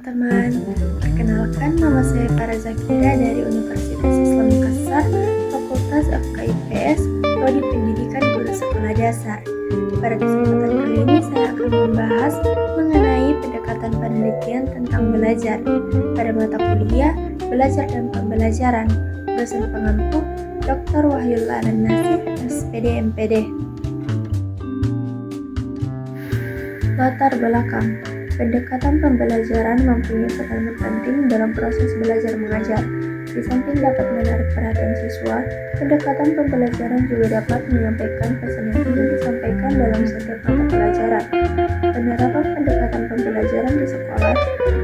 teman-teman, perkenalkan nama saya Farah Zakira dari Universitas Islam Makassar, Fakultas FKIPS, Prodi Pendidikan Guru Sekolah Dasar. Pada kesempatan kali ini saya akan membahas mengenai pendekatan penelitian tentang belajar pada mata kuliah Belajar dan Pembelajaran. Dosen pengampu Dr. Wahyul An-Nasir, SPD MPD. Latar belakang. Pendekatan pembelajaran mempunyai peranan penting dalam proses belajar mengajar. Di samping dapat menarik perhatian siswa, pendekatan pembelajaran juga dapat menyampaikan pesan yang ingin disampaikan dalam setiap mata pelajaran. Penerapan pendekatan pembelajaran di sekolah,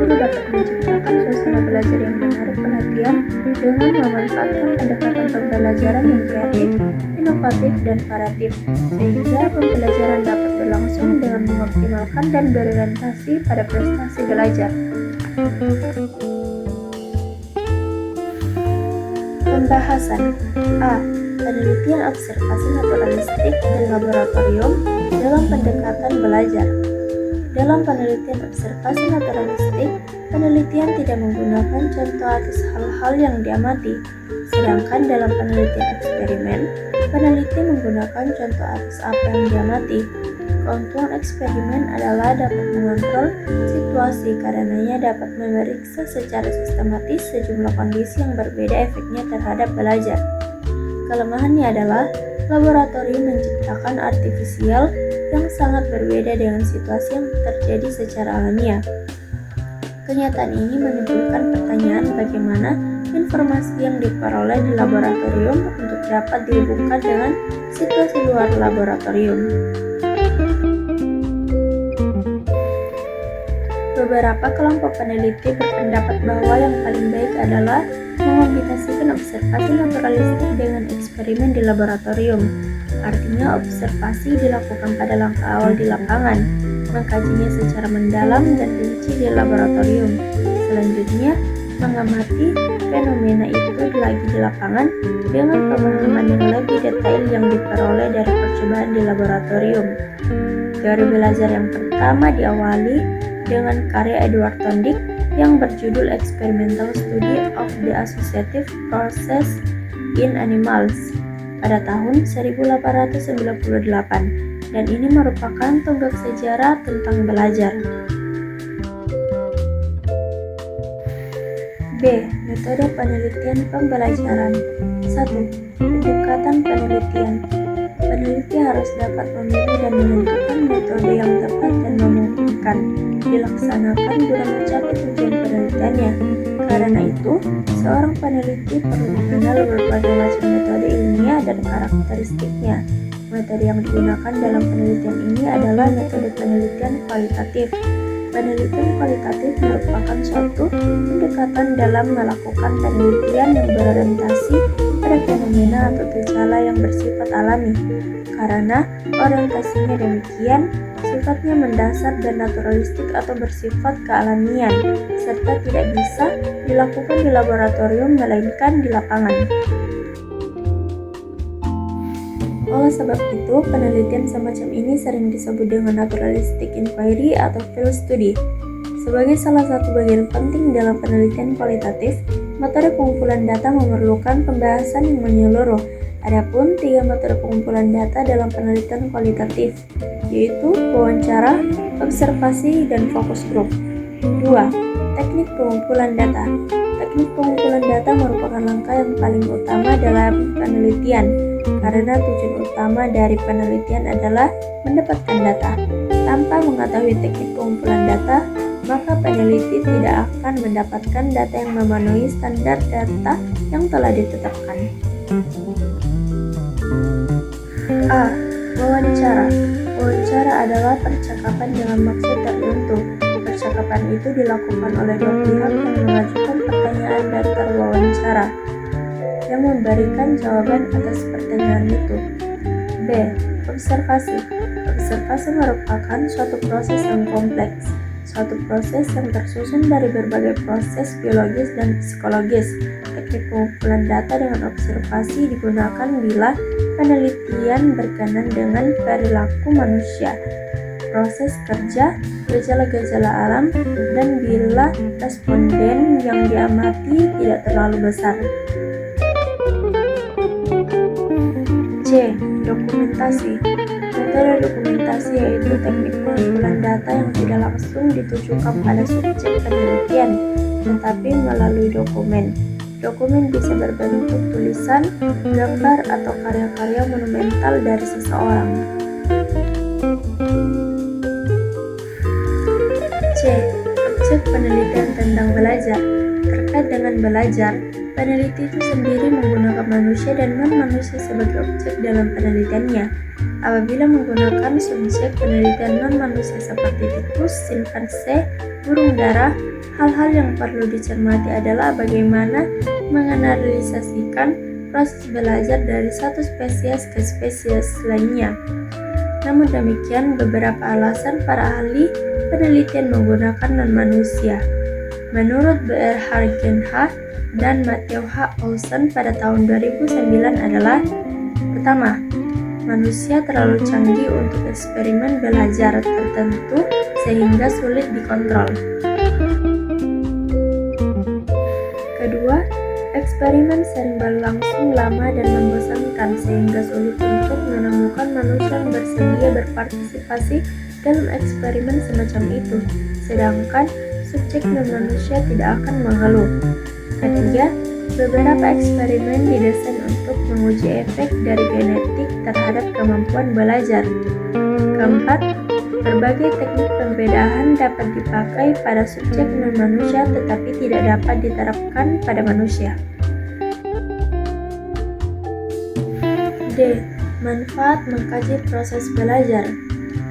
guru dapat menciptakan suasana belajar yang menarik perhatian dengan memanfaatkan pendekatan pembelajaran yang kreatif, inovatif, dan variatif, sehingga pembelajaran dapat berlangsung dengan mengoptimalkan dan berorientasi pada prestasi belajar. Pembahasan A. Penelitian observasi naturalistik dan laboratorium dalam pendekatan belajar. Dalam penelitian observasi naturalistik, penelitian tidak menggunakan contoh atas hal-hal yang diamati, sedangkan dalam penelitian eksperimen, peneliti menggunakan contoh atas apa yang diamati. Keuntungan eksperimen adalah dapat mengontrol situasi karenanya dapat memeriksa secara sistematis sejumlah kondisi yang berbeda efeknya terhadap belajar. Kelemahannya adalah laboratorium menciptakan artifisial yang sangat berbeda dengan situasi yang terjadi secara alamiah. Kenyataan ini menimbulkan pertanyaan bagaimana informasi yang diperoleh di laboratorium untuk dapat dihubungkan dengan situasi luar laboratorium. Beberapa kelompok peneliti berpendapat bahwa yang paling baik adalah mengombinasikan observasi naturalistik dengan eksperimen di laboratorium. Artinya observasi dilakukan pada langkah awal di lapangan, mengkajinya secara mendalam dan rinci di laboratorium. Selanjutnya, mengamati fenomena itu lagi di lapangan dengan pemahaman yang lebih detail yang diperoleh dari percobaan di laboratorium. Teori belajar yang pertama diawali dengan karya Edward Tondick yang berjudul Experimental Study of the Associative Process in Animals pada tahun 1898, dan ini merupakan tonggak sejarah tentang belajar. B. Metode penelitian pembelajaran. 1. Pendekatan penelitian. Peneliti harus dapat memilih dan menentukan metode yang tepat dan memungkinkan dilaksanakan guna mencapai tujuan penelitiannya. Karena itu, seorang peneliti perlu mengenal berbagai macam metode ilmiah dan karakteristiknya. Metode yang digunakan dalam penelitian ini adalah metode penelitian kualitatif. Penelitian kualitatif merupakan suatu pendekatan dalam melakukan penelitian yang berorientasi pada fenomena atau gejala yang bersifat alami. Karena orientasinya demikian, sifatnya mendasar dan naturalistik atau bersifat kealamian, serta tidak bisa dilakukan di laboratorium melainkan di lapangan. Oleh sebab itu, penelitian semacam ini sering disebut dengan naturalistic inquiry atau field study. Sebagai salah satu bagian penting dalam penelitian kualitatif, metode pengumpulan data memerlukan pembahasan yang menyeluruh. Adapun 3 metode pengumpulan data dalam penelitian kualitatif, yaitu wawancara, observasi, dan focus group. 2. Teknik pengumpulan data. Teknik pengumpulan data merupakan langkah yang paling utama dalam penelitian, karena tujuan utama dari penelitian adalah mendapatkan data. Tanpa mengetahui teknik pengumpulan data, maka peneliti tidak akan mendapatkan data yang memenuhi standar data yang telah ditetapkan. A. Wawancara. Wawancara adalah percakapan dengan maksud tertentu. Percakapan itu dilakukan oleh dua pihak yang mengajukan pertanyaan dan terwawancara, yang memberikan jawaban atas pertanyaan itu. B. Observasi. Observasi merupakan suatu proses yang kompleks, suatu proses yang tersusun dari berbagai proses biologis dan psikologis. Teknik pengumpulan data dengan observasi digunakan bila penelitian berkenaan dengan perilaku manusia. proses kerja, gejala-gejala alam, dan bila responden yang diamati tidak terlalu besar. C. Dokumentasi. Metode dokumentasi yaitu teknik pengumpulan data yang tidak langsung ditujukan pada subjek penelitian, tetapi melalui dokumen. Dokumen bisa berbentuk tulisan, gambar, atau karya-karya monumental dari seseorang. C. Objek penelitian tentang belajar. Terkait dengan belajar, peneliti itu sendiri menggunakan manusia dan non-manusia sebagai objek dalam penelitiannya. Apabila menggunakan subjek penelitian non-manusia seperti tikus, simpanse, burung dara, hal-hal yang perlu dicermati adalah bagaimana menganalisasikan proses belajar dari satu spesies ke spesies lainnya. Namun demikian, beberapa alasan para ahli penelitian menggunakan non-manusia. Menurut B.R. Hargenha dan Matthew H. Olson pada tahun 2009 adalah: pertama, manusia terlalu canggih untuk eksperimen belajar tertentu sehingga sulit dikontrol. Kedua, eksperimen sering berlangsung lama dan membosankan sehingga sulit untuk menemukan manusia yang bersedia berpartisipasi dalam eksperimen semacam itu, sedangkan subjek non-manusia tidak akan mengeluh. Ketiga, beberapa eksperimen didesain untuk menguji efek dari genetik terhadap kemampuan belajar. Keempat, berbagai teknik pembedahan dapat dipakai pada subjek non-manusia tetapi tidak dapat diterapkan pada manusia. D. Manfaat mengkaji proses belajar.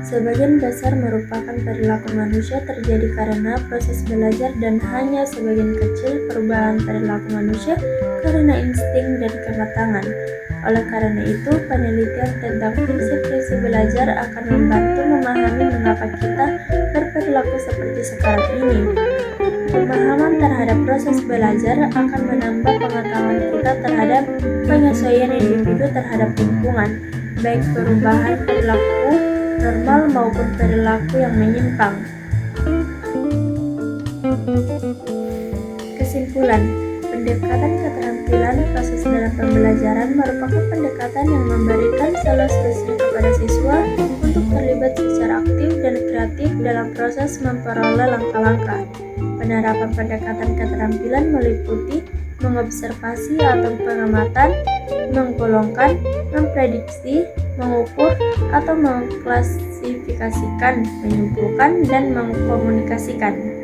Sebagian besar merupakan perilaku manusia terjadi karena proses belajar dan hanya sebagian kecil perubahan perilaku manusia karena insting dan kematangan. Oleh karena itu, penelitian tentang prinsip-prinsip belajar akan membantu memahami mengapa kita berperilaku seperti sekarang ini. Pemahaman terhadap proses belajar akan menambah pengetahuan kita terhadap penyesuaian individu terhadap lingkungan, baik perubahan perilaku normal maupun perilaku yang menyimpang. Kesimpulan, pendekatan keterampilan proses dalam pembelajaran merupakan pendekatan yang memberikan solusi kepada siswa untuk terlibat secara aktif dan kreatif dalam proses memperoleh langkah-langkah. Penerapan pendekatan keterampilan meliputi mengobservasi atau pengamatan, menggolongkan, memprediksi, mengukur atau mengklasifikasikan, menyimpulkan, dan mengkomunikasikan.